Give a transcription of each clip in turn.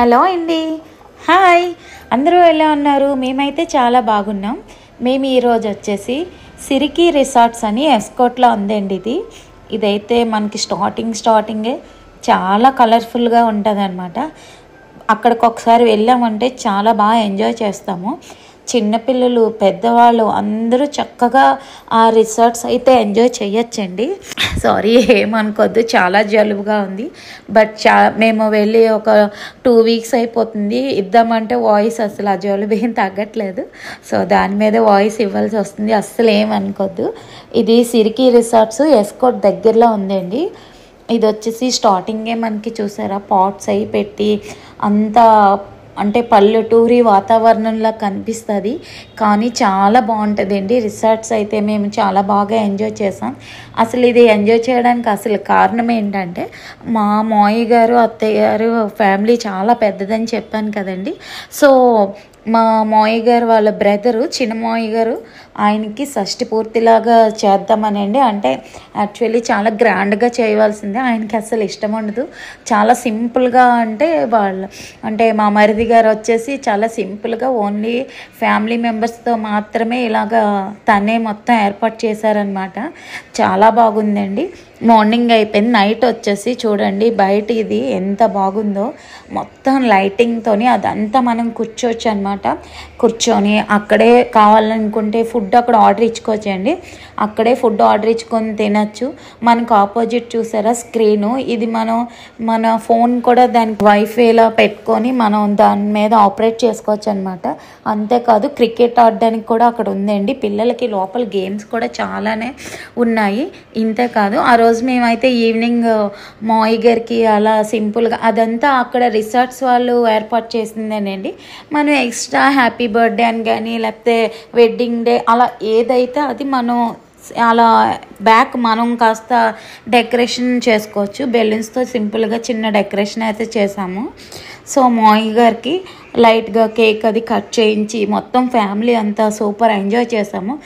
Hello అండి. Hi, అందరూ ఎలా ఉన్నారు? మేమైతే చాలా బాగున్నాం. మేము ఈరోజు వచ్చేసి సిరికి రిసార్ట్స్ అని ఎస్కోట్లో ఉందండి. ఇదైతే మనకి స్టార్టింగే చాలా కలర్ఫుల్గా ఉంటుంది అనమాట. అక్కడికి ఒకసారి వెళ్ళామంటే చాలా బాగా ఎంజాయ్ చేస్తాము. చిన్నపిల్లలు, పెద్దవాళ్ళు అందరూ చక్కగా ఆ రిసార్ట్స్ అయితే ఎంజాయ్ చేయొచ్చండి. సారీ, ఏమనుకోద్దు, చాలా జలుబుగా ఉంది. బట్ మేము వెళ్ళి ఒక 2 వీక్స్ అయిపోతుంది. ఇద్దామంటే వాయిస్ అసలు ఆ జలుబు ఏం తగ్గట్లేదు. సో దాని మీద వాయిస్ ఇవ్వాల్సి వస్తుంది. అస్సలు ఏమనుకోద్దు. ఇది సిరికి రిసార్ట్స్ ఎస్కోట్ దగ్గరలో ఉందండి. ఇది వచ్చేసి స్టార్టింగే మనకి చూసారా పాట్స్ అయి పెట్టి అంతా అంటే పల్లెటూరి వాతావరణంలా కనిపిస్తుంది. కానీ చాలా బాగుంటుందండి రిసార్ట్స్ అయితే. మేము చాలా బాగా ఎంజాయ్ చేసాం. అసలు ఇది ఎంజాయ్ చేయడానికి అసలు కారణం ఏంటంటే మా మావయ్య గారు, అత్తయ్య గారు ఫ్యామిలీ చాలా పెద్దదని చెప్పాను కదండి. సో మా మావయ్య గారు వాళ్ళ బ్రదరు, చిన్న మావయ్య గారు, ఆయనకి షష్టి పూర్తిలాగా చేద్దామనండి. అంటే యాక్చువల్లీ చాలా గ్రాండ్గా చేయవలసిందే. ఆయనకి అసలు ఇష్టం ఉండదు. చాలా సింపుల్గా అంటే మా మరిది గారు వచ్చేసి చాలా సింపుల్గా ఓన్లీ ఫ్యామిలీ మెంబర్స్తో మాత్రమే ఇలాగా తనే మొత్తం ఏర్పాటు చేశారనమాట. చాలా బాగుందండి. మార్నింగ్ అయిపోయింది. నైట్ వచ్చేసి చూడండి బయట ఇది ఎంత బాగుందో. మొత్తం లైటింగ్తోని అదంతా మనం కూర్చోవచ్చు అనమాట. కూర్చొని అక్కడే కావాలనుకుంటే ఫుడ్ అక్కడ ఆర్డర్ ఇచ్చుకోవచ్చండి. అక్కడే ఫుడ్ ఆర్డర్ ఇచ్చుకొని తినచ్చు. మనకు ఆపోజిట్ చూసారా స్క్రీను, ఇది మన ఫోన్ కూడా దానికి వైఫైలో పెట్టుకొని మనం దాని మీద ఆపరేట్ చేసుకోవచ్చు అనమాట. అంతేకాదు క్రికెట్ ఆడడానికి కూడా అక్కడ ఉందండి. పిల్లలకి లోపల గేమ్స్ కూడా చాలానే ఉన్నాయి. ఇంతే కాదు, ఆ రోజు మేమైతే ఈవినింగ్ మావయ్య గారికి అలా సింపుల్గా అదంతా అక్కడ రిసార్ట్స్ వాళ్ళు ఏర్పాటు చేసిందేనండి. మనం ఎక్స్ట్రా హ్యాపీ బర్త్డే అని కానీ లేకపోతే వెడ్డింగ్ డే అలా ఏదైతే అది మనం అలా బ్యాక్ మనం కాస్త డెకరేషన్ చేసుకోవచ్చు. బెలూన్స్తో సింపుల్గా చిన్న డెకరేషన్ అయితే చేసాము. సో మావయ్య గారికి లైట్గా కేక్ అది కట్ చేయించి మొత్తం ఫ్యామిలీ అంతా సూపర్ ఎంజాయ్ చేసాము.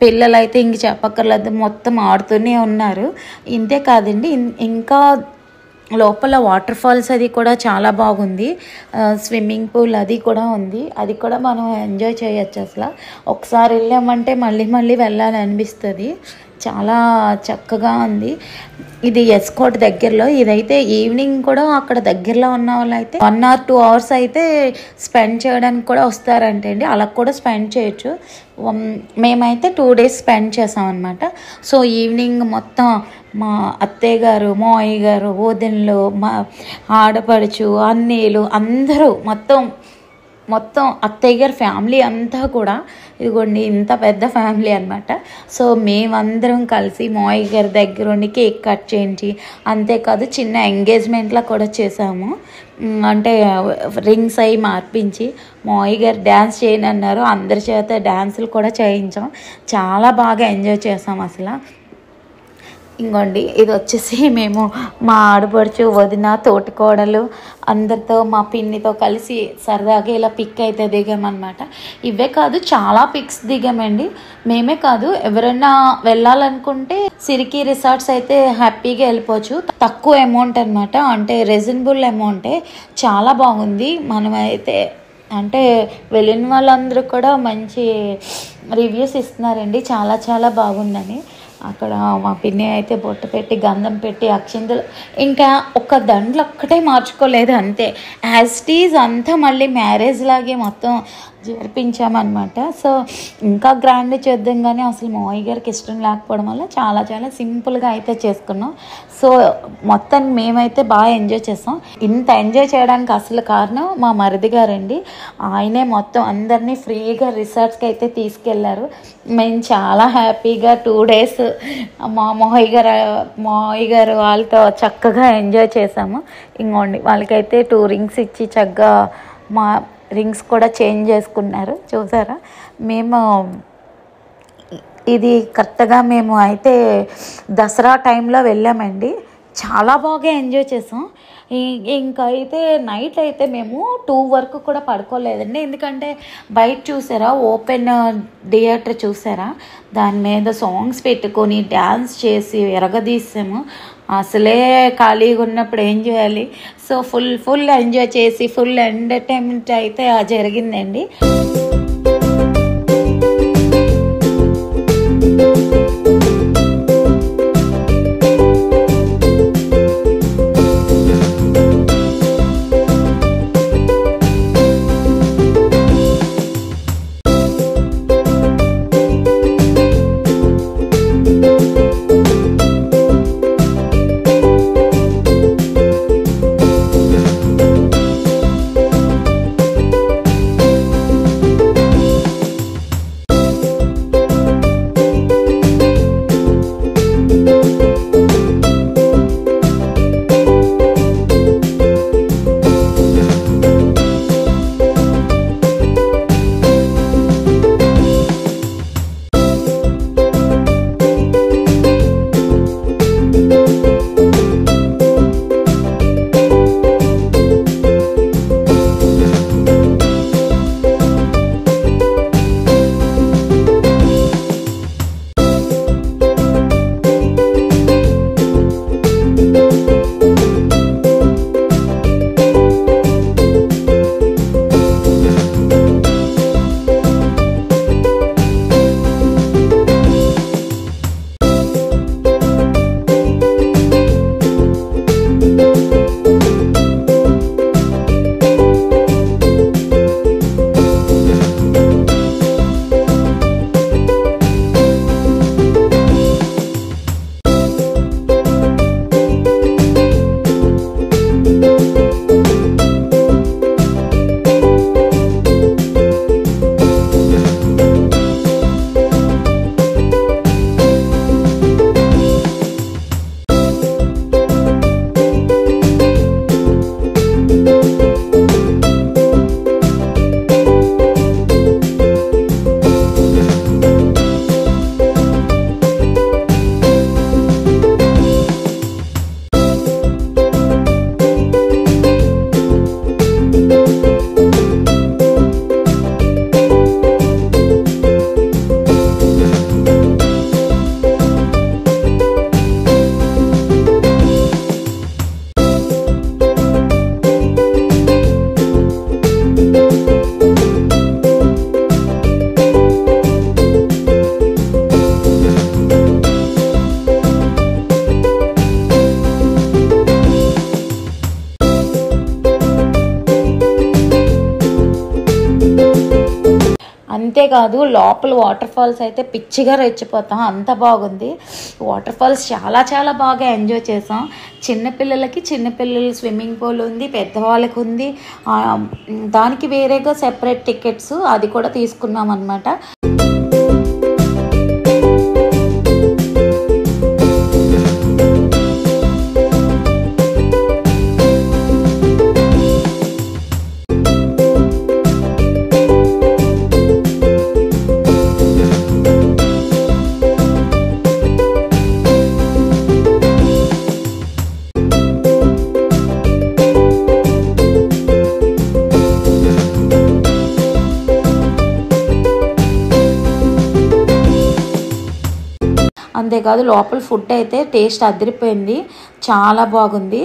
పిల్లలైతే ఇంక చెప్పక్కర్లేదు, మొత్తం ఆడుతూనే ఉన్నారు. ఇంతే కాదండి, ఇంకా లోపల వాటర్ ఫాల్స్ అది కూడా చాలా బాగుంది. స్విమ్మింగ్ పూల్ అది కూడా ఉంది. అది కూడా మనం ఎంజాయ్ చేయొచ్చు. అసలు ఒకసారి వెళ్ళామంటే మళ్ళీ వెళ్ళాలని అనిపిస్తుంది. చాలా చక్కగా ఉంది. ఇది ఎస్కోట్ దగ్గరలో. ఇదైతే ఈవినింగ్ కూడా అక్కడ దగ్గరలో ఉన్న వాళ్ళు అయితే 1 or 2 hours అయితే స్పెండ్ చేయడానికి కూడా వస్తారంటే అండి. అలా కూడా స్పెండ్ చేయొచ్చు. మేమైతే 2 days స్పెండ్ చేసాం అనమాట. సో ఈవినింగ్ మొత్తం మా అత్తయ్య గారు, మావయ్య గారు, వదినలు, మా ఆడపడుచు, అన్నీలు అందరూ మొత్తం అత్తయ్య గారి ఫ్యామిలీ అంతా కూడా ఇదిగోండి ఇంత పెద్ద ఫ్యామిలీ అనమాట. సో మేమందరం కలిసి మావయ్య గారి దగ్గర ఉండి కేక్ కట్ చేయించి, అంతేకాదు చిన్న ఎంగేజ్మెంట్లో కూడా చేసాము. అంటే రింగ్స్ అవి మార్పించి మావయ్య గారు డ్యాన్స్ చేయని అన్నారు. అందరి చేత డ్యాన్సులు కూడా చేయించాం. చాలా బాగా ఎంజాయ్ చేసాం అసలు. ఇంకోండి ఇది వచ్చేసి మేము మా ఆడపడుచు, వదిన, తోటికోడలు అందరితో మా పిన్నితో కలిసి సరదాగా ఇలా పిక్ అయితే దిగామన్నమాట. ఇవే కాదు చాలా పిక్స్ దిగామండి. మేమే కాదు, ఎవరైనా వెళ్ళాలనుకుంటే సిరికి రిసార్ట్స్ అయితే హ్యాపీగా వెళ్ళిపోవచ్చు. తక్కువ అమౌంట్ అనమాట, అంటే రీజనబుల్ అమౌంటే. చాలా బాగుంది. మనమైతే అంటే వెళ్ళిన వాళ్ళందరూ కూడా మంచి రివ్యూస్ ఇస్తున్నారండి. చాలా చాలా బాగుందని. అక్కడ మా పిన్ని అయితే బొట్టు పెట్టి, గంధం పెట్టి, అక్షింతలు ఇంకా ఒక దండలు ఒక్కటే మార్చుకోలేదు, అంతే. యాజ్ ఇట్ ఈజ్ అంతా మళ్ళీ మ్యారేజ్ లాగే మొత్తం జరిపించామన్నమాట. సో ఇంకా గ్రాండ్ చేద్దాం కానీ అసలు మావయ్య గారికి ఇష్టం లేకపోవడం వల్ల చాలా చాలా సింపుల్గా అయితే చేసుకున్నాం. సో మొత్తానికి మేమైతే బాగా ఎంజాయ్ చేసాం. ఇంత ఎంజాయ్ చేయడానికి అసలు కారణం మా మరిది గారండి. ఆయనే మొత్తం అందరినీ ఫ్రీగా రిసార్ట్స్కి అయితే తీసుకెళ్లారు. మేము చాలా హ్యాపీగా 2 days మా మావయ్య గారు వాళ్ళతో చక్కగా ఎంజాయ్ చేసాము. ఇంకోండి వాళ్ళకైతే 2 rings ఇచ్చి చక్కగా మా రింగ్స్ కూడా చేంజ్ చేసుకున్నారు. చూసారా, మేము ఇది కరెక్ట్గా మేము అయితే దసరా టైంలో వెళ్ళామండి. చాలా బాగా ఎంజాయ్ చేసాం. ఇంకా అయితే నైట్ అయితే మేము 2 వరకు కూడా పడుకోలేదండి. ఎందుకంటే బయట చూసారా ఓపెన్ థియేటర్ చూసారా, దాని మీద సాంగ్స్ పెట్టుకొని డ్యాన్స్ చేసి ఎరగదీసాము. అసలే ఖాళీగా ఉన్నప్పుడు ఏం చేయాలి, సో ఫుల్ ఎంజాయ్ చేసి ఫుల్ ఎంటర్టైన్మెంట్ అయితే జరిగిందండి. అంతేకాదు లోపల వాటర్ ఫాల్స్ అయితే పిచ్చిగా రెచ్చిపోతాం, అంత బాగుంది. వాటర్ ఫాల్స్ చాలా బాగా ఎంజాయ్ చేసాం. చిన్నపిల్లలు స్విమ్మింగ్ పూల్ ఉంది, పెద్దవాళ్ళకి ఉంది. దానికి వేరేగా సెపరేట్ టికెట్స్ అది కూడా తీసుకున్నాం అన్నమాట. అంతేకాదు లోపల ఫుడ్ అయితే టేస్ట్ అదిరిపోయింది, చాలా బాగుంది.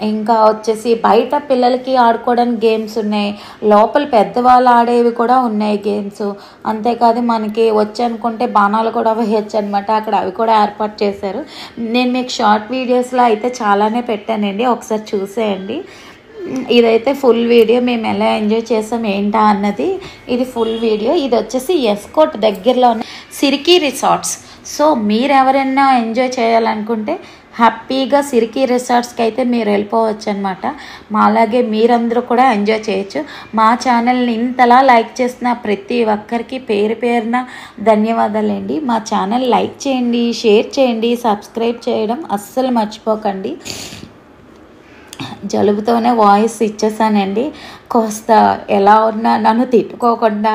ఇంకా వచ్చేసి బయట పిల్లలకి ఆడుకోవడానికి గేమ్స్ ఉన్నాయి, లోపల పెద్దవాళ్ళు ఆడేవి కూడా ఉన్నాయి గేమ్స్. అంతేకాదు మనకి వచ్చనుకుంటే బాణాలు కూడా వేయచ్చు అనమాట, అక్కడ అవి కూడా ఏర్పాటు చేశారు. నేను మీకు షార్ట్ వీడియోస్లో అయితే చాలానే పెట్టానండి, ఒకసారి చూసేయండి. ఇదైతే ఫుల్ వీడియో, మేము ఎలా ఎంజాయ్ చేసాం ఏంటా అన్నది ఇది ఫుల్ వీడియో. ఇది వచ్చేసి ఎస్కోట్ దగ్గరలో ఉన్న సిరికి రిసార్ట్స్. సో మీరు ఎవరైనా ఎంజాయ్ చేయాలనుకుంటే హ్యాపీగా సిరికి రిసార్ట్స్కి అయితే మీరు వెళ్ళిపోవచ్చు అనమాట. అలాగే మీరందరూ కూడా ఎంజాయ్ చేయొచ్చు. మా ఛానల్ని ఇంతలా లైక్ చేసిన ప్రతి ఒక్కరికి పేరున ధన్యవాదాలండి. మా ఛానల్ లైక్ చేయండి, షేర్ చేయండి, సబ్స్క్రైబ్ చేయడం అస్సలు మర్చిపోకండి. జలుబుతోనే వాయిస్ ఇచ్చేసానండి. కాస్త ఎలా ఉన్నా నన్ను తిట్టుకోకుండా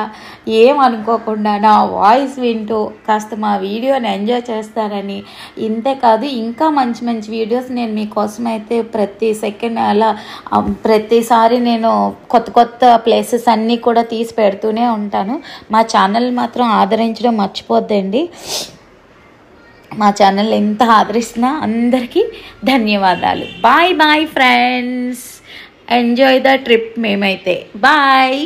ఏమనుకోకుండా నా వాయిస్ వింటూ కాస్త మా వీడియోని ఎంజాయ్ చేస్తారని. ఇంతేకాదు ఇంకా మంచి మంచి వీడియోస్ నేను మీకోసం అయితే ప్రతి సెకండ్ అలా ప్రతిసారి నేను కొత్త ప్లేసెస్ అన్నీ కూడా తీసి పెడుతూనే ఉంటాను. మా ఛానల్ మాత్రం ఆదరించడం మర్చిపోద్దండి. మా ఛానల్ ఎంత ఆదరిస్తున్నా అందరికీ ధన్యవాదాలు. Bye bye friends, enjoy the trip. మేమైతే బాయ్.